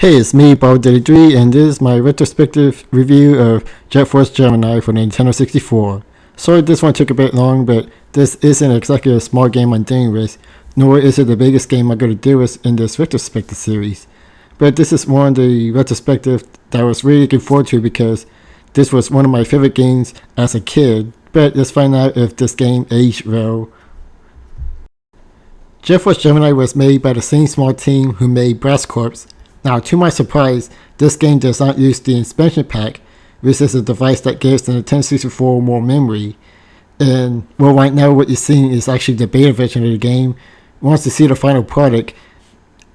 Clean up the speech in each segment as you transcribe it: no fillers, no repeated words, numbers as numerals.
Hey, it's me, Bob33, and this is my retrospective review of Force Gemini for the Nintendo 64. Sorry this one took a bit long, but this isn't exactly a small game I'm dealing with, nor is it the biggest game I'm going to deal with in this retrospective series. But this is one of the retrospective that I was really looking forward to because this was one of my favorite games as a kid, but let's find out if this game aged well. Force Gemini was made by the same small team who made Brass Corps. Now, to my surprise, this game does not use the expansion pack, which is a device that gives the Nintendo 64 more memory. And, well, right now what you're seeing is actually the beta version of the game. Once you see the final product,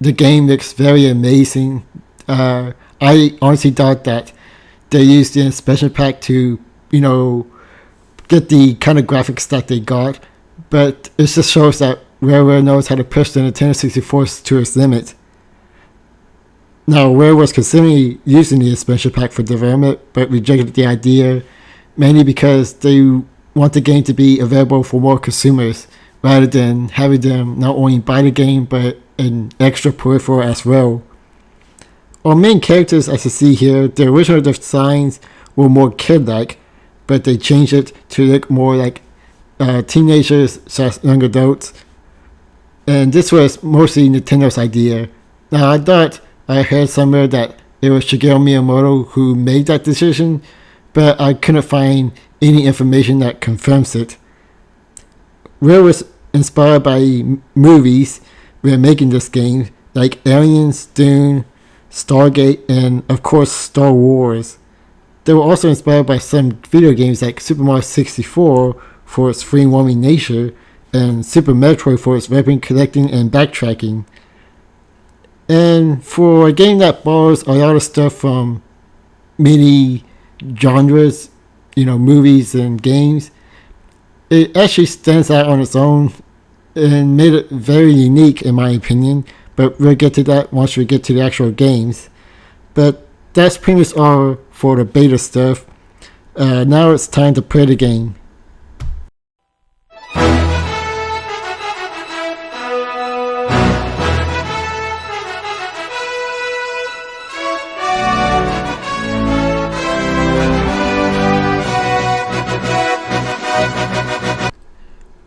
the game looks very amazing. I honestly thought that they used the expansion pack to, get the kind of graphics that they got. But it just shows that Rare knows how to push the Nintendo 64 to its limit. Now, Rare was considering using the expansion pack for development, but rejected the idea, mainly because they want the game to be available for more consumers, rather than having them not only buy the game, but an extra peripheral as well. Our main characters, as you see here, the original designs were more kid-like, but they changed it to look more like teenagers / young adults. And this was mostly Nintendo's idea. Now, I thought I heard somewhere that it was Shigeru Miyamoto who made that decision, but I couldn't find any information that confirms it. Rare was inspired by movies when making this game, like Aliens, Dune, Stargate, and of course Star Wars. They were also inspired by some video games like Super Mario 64 for its free-roaming nature, and Super Metroid for its weapon collecting and backtracking. And for a game that borrows a lot of stuff from many genres, movies and games, it actually stands out on its own and made it very unique in my opinion, but we'll get to that once we get to the actual games. But that's pretty much all for the beta stuff. Now it's time to play the game.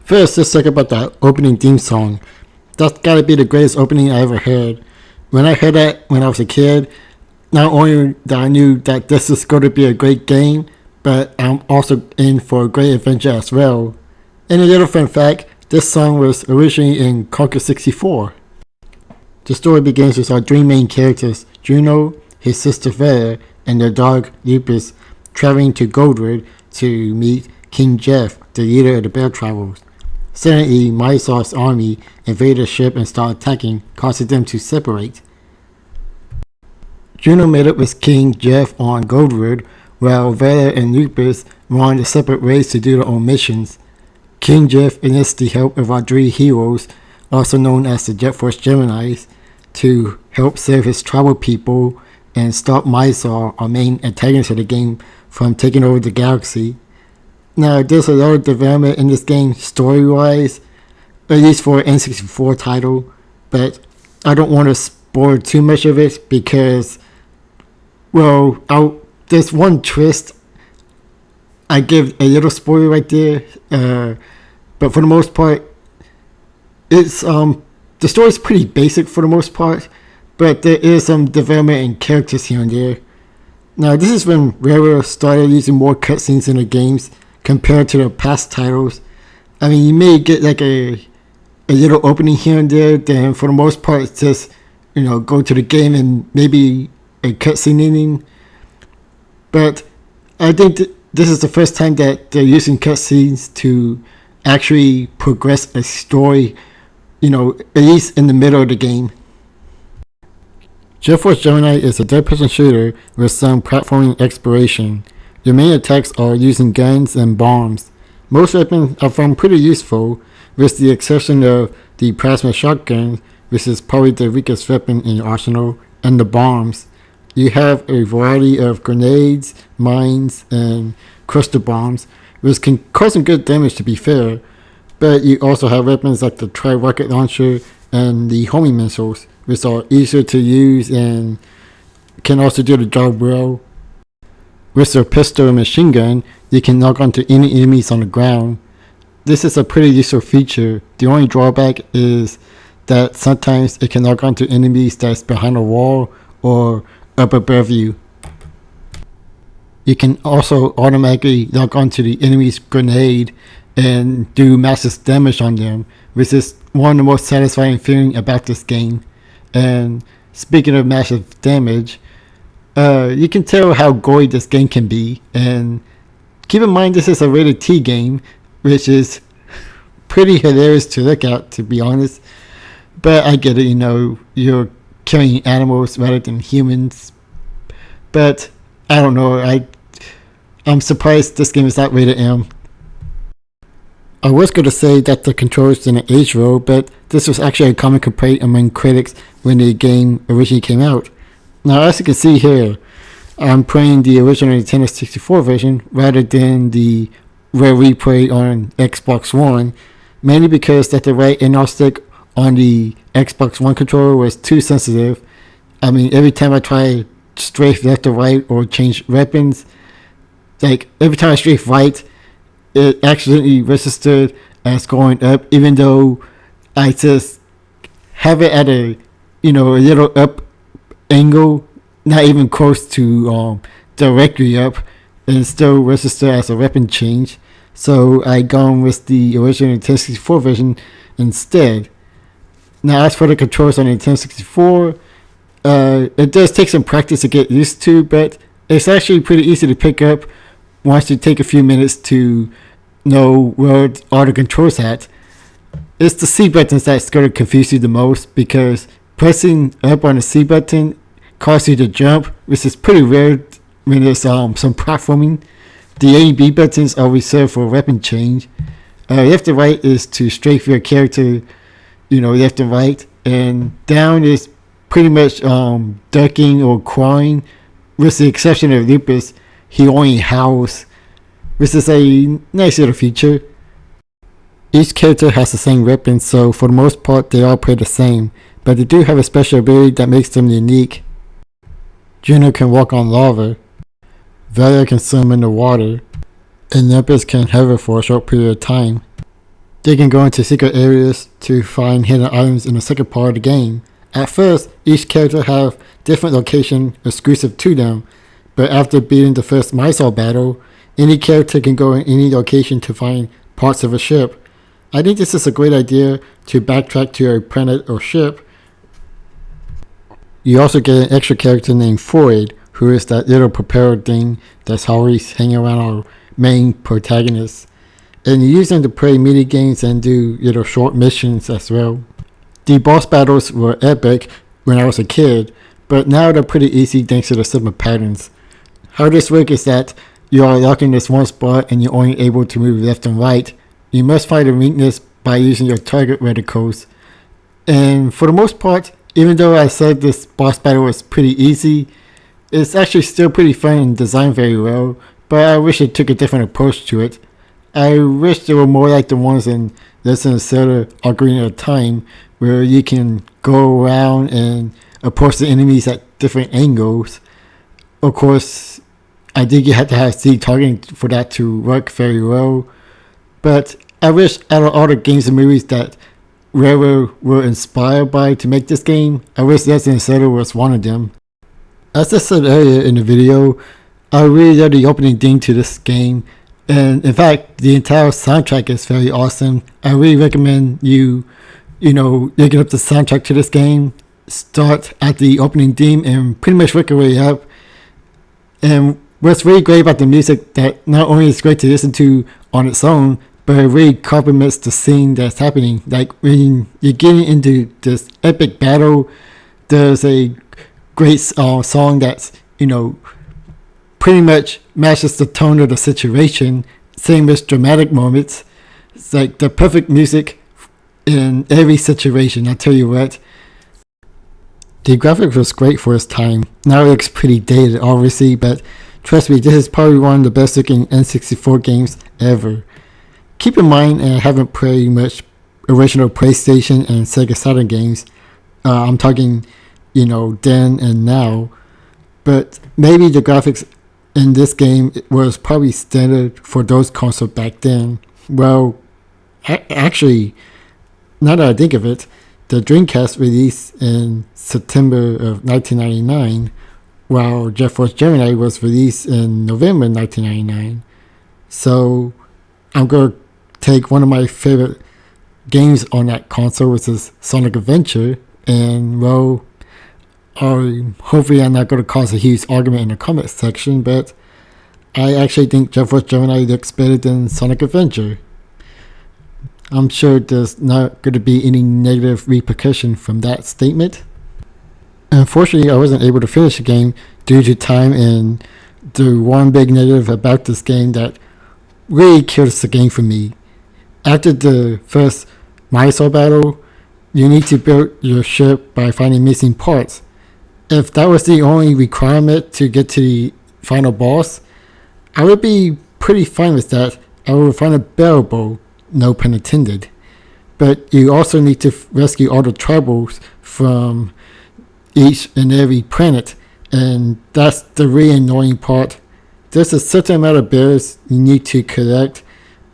First, let's talk about the opening theme song. That's gotta be the greatest opening I ever heard. When I heard that when I was a kid, not only that I knew that this is going to be a great game, but I'm also in for a great adventure as well. And a little fun fact, this song was originally in Conquer 64. The story begins with our three main characters, Juno, his sister Vera, and their dog Lupus, traveling to Goldwood to meet King Jeff, the leader of the Bear Tribals. Suddenly, Mysoft's army invaded a ship and started attacking, causing them to separate. Juno met up with King Jeff on Goldwood, while Vera and Lupus were on separate ways to do their own missions. King Jeff enlists the help of our three heroes, also known as the Force Gemini, to help save his tribal people and stop Mysoft, our main antagonist of the game, from taking over the galaxy. Now, there's a lot of development in this game story-wise, at least for an N64 title, but I don't want to spoil too much of it because, well, there's one twist. I give a little spoiler right there, but for the most part, it's the story's pretty basic for the most part, but there is some development in characters here and there. Now, this is when Rare started using more cutscenes in the games compared to the past titles. I mean, you may get like a little opening here and there, then for the most part it's just, go to the game and maybe a cutscene ending. But I think this is the first time that they're using cutscenes to actually progress a story, at least in the middle of the game. Force Gemini is a third-person shooter with some platforming exploration. Your main attacks are using guns and bombs. Most weapons are found pretty useful, with the exception of the plasma shotgun, which is probably the weakest weapon in your arsenal, and the bombs. You have a variety of grenades, mines, and cluster bombs, which can cause some good damage to be fair, but you also have weapons like the tri-rocket launcher and the homing missiles, which are easier to use and can also do the job well. With their pistol and machine gun, you can knock onto any enemies on the ground. This is a pretty useful feature. The only drawback is that sometimes it can knock onto enemies that's behind a wall or up above you. You can also automatically knock onto the enemy's grenade and do massive damage on them, which is one of the most satisfying feelings about this game. And speaking of massive damage, you can tell how gory this game can be. And keep in mind, this is a rated T game, which is pretty hilarious to look at, to be honest. But I get it, you're killing animals rather than humans. But I don't know, I'm surprised this game is not rated M. I was going to say that the controls didn't age well, but this was actually a common complaint among critics when the game originally came out. Now, as you can see here, I'm playing the original Nintendo 64 version rather than the rare replay on Xbox One, mainly because that the right analog stick on the Xbox One controller was too sensitive. I mean, every time I try strafe left or right or change weapons, like every time I strafe right, it accidentally registered as going up, even though I just have it at a little up angle, not even close to directly up, and still register as a weapon change. So I gone with the original Nintendo 64 version instead. Now, as for the controls on Nintendo 64, it does take some practice to get used to, but it's actually pretty easy to pick up once you take a few minutes to know where all the controls at. It's the C buttons that's going to confuse you the most, because pressing up on the C button causes you to jump, which is pretty rare when there's some platforming. The A and B buttons are reserved for weapon change. Left and right is to strafe your character, left and right, and down is pretty much ducking or crawling, with the exception of Lupus. He only howls, which is a nice little feature. Each character has the same weapon, so for the most part they all play the same, but they do have a special ability that makes them unique. Juno can walk on lava, Valor can swim in the water, and Nimbus can hover for a short period of time. They can go into secret areas to find hidden items in the second part of the game. At first, each character have different location exclusive to them, but after beating the first Mysol battle, any character can go in any location to find parts of a ship. I think this is a great idea to backtrack to a planet or ship. You also get an extra character named Floyd, who is that little propeller thing that's always hanging around our main protagonist. And you use them to play mini games and do short missions as well. The boss battles were epic when I was a kid, but now they're pretty easy thanks to the simple patterns. How this works is that you are locked in this one spot and you're only able to move left and right. You must find a weakness by using your target reticles. And for the most part, even though I said this boss battle was pretty easy, it's actually still pretty fun and designed very well, but I wish it took a different approach to it. I wish they were more like the ones in Legend of Zelda Ocarina of Time, where you can go around and approach the enemies at different angles. Of course, I think you have to have C targeting for that to work very well, but I wish out of all the games and movies that Rare were inspired by to make this game, I wish Legend of Zelda was one of them. As I said earlier in the video, I really love the opening theme to this game, and in fact, the entire soundtrack is very awesome. I really recommend you looking up the soundtrack to this game. Start at the opening theme and pretty much work your way up. And what's really great about the music, that not only is great to listen to on its own, but it really complements the scene that's happening. Like when you're getting into this epic battle, there's a great song that's pretty much matches the tone of the situation. Same with dramatic moments. It's like the perfect music in every situation, I tell you what. The graphics was great for its time. Now it looks pretty dated obviously, but trust me, this is probably one of the best looking N64 games ever. Keep in mind, I haven't played much original PlayStation and Sega Saturn games. I'm talking, then and now. but maybe the graphics in this game was probably standard for those consoles back then. Well, actually, now that I think of it, the Dreamcast released in September of 1999, while Force Gemini was released in November 1999. So I'm going to take one of my favorite games on that console, which is Sonic Adventure, and well, hopefully I'm not going to cause a huge argument in the comment section, but I actually think Force Gemini looks better than Sonic Adventure. I'm sure there's not going to be any negative repercussion from that statement. Unfortunately, I wasn't able to finish the game due to time, and the one big negative about this game that really kills the game for me. After the first Mysore battle, you need to build your ship by finding missing parts. If that was the only requirement to get to the final boss, I would be pretty fine with that. I would find it bearable, no pun intended. But you also need to rescue all the tribals from each and every planet, and that's the really annoying part. There's a certain amount of bears you need to collect,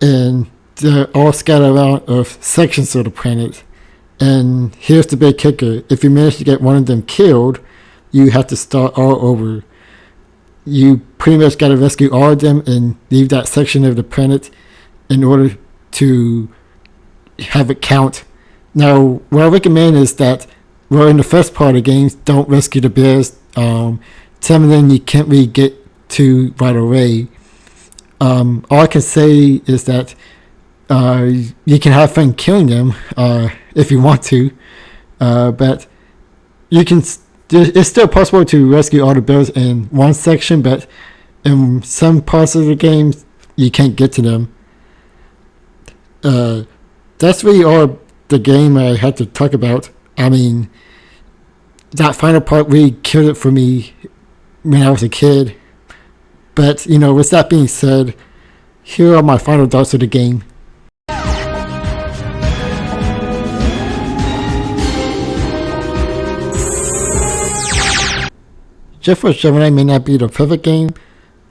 and they're all scattered around of sections of the planet. And here's the big kicker: if you manage to get one of them killed, you have to start all over. You pretty much got to rescue all of them and leave that section of the planet in order to have it count. Now, what I recommend is that, well, in the first part of the games, don't rescue the bears. Some of them you can't really get to right away. All I can say is that you can have fun killing them if you want to, but you can. It's still possible to rescue all the bears in one section, but in some parts of the game, you can't get to them. That's really all the game I had to talk about. I mean, that final part really killed it for me when I was a kid. But, you know, with that being said, here are my final thoughts of the game. Force Gemini may not be the perfect game,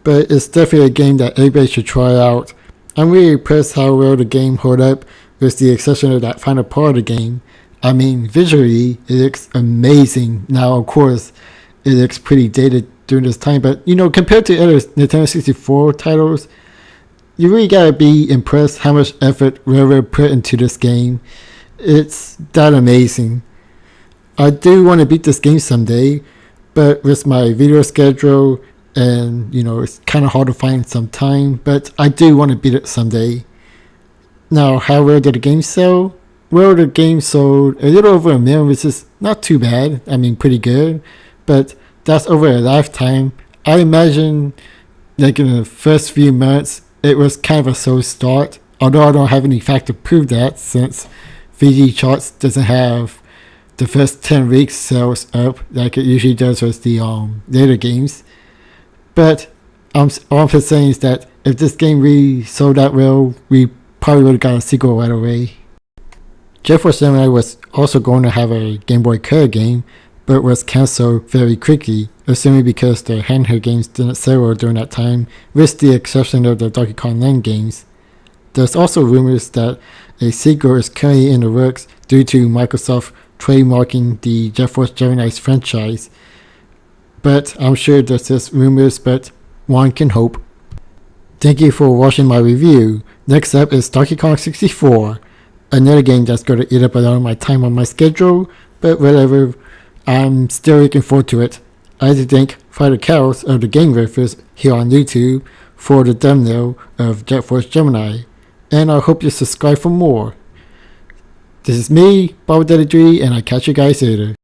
but it's definitely a game that everybody should try out. I'm really impressed how well the game held up, with the exception of that final part of the game. I mean, visually, it looks amazing. Now, of course, it looks pretty dated during this time, but, you know, compared to other Nintendo 64 titles, you really gotta be impressed how much effort Railroad put into this game. It's that amazing. I do want to beat this game someday, but with my video schedule, and, you know, it's kind of hard to find some time, but I do want to beat it someday. Now, how well did the game sell? Well, the game sold a little over 1 million, which is not too bad. I mean, pretty good, but that's over a lifetime. I imagine, like, in the first few months, it was kind of a slow start, although I don't have any fact to prove that, since VG Charts doesn't have the first 10 weeks sales up like it usually does with the later games. But all I'm just saying is that if this game really sold that well, we probably would have got a sequel right away. Force Gemini was also going to have a Game Boy Color game, but was cancelled very quickly, assuming because the handheld games didn't sell well during that time, with the exception of the Donkey Kong Land games. There's also rumors that a sequel is currently in the works due to Microsoft trademarking the Force Gemini's franchise. But I'm sure that's just rumors, but one can hope. Thank you for watching my review. Next up is Donkey Kong 64, another game that's going to eat up a lot of my time on my schedule, but whatever, I'm still looking forward to it. I'd like to thank FighterXaos of the Game Riffers here on YouTube for the thumbnail of Force Gemini, and I hope you subscribe for more. This is me, Bob Daddy G, and I'll catch you guys later.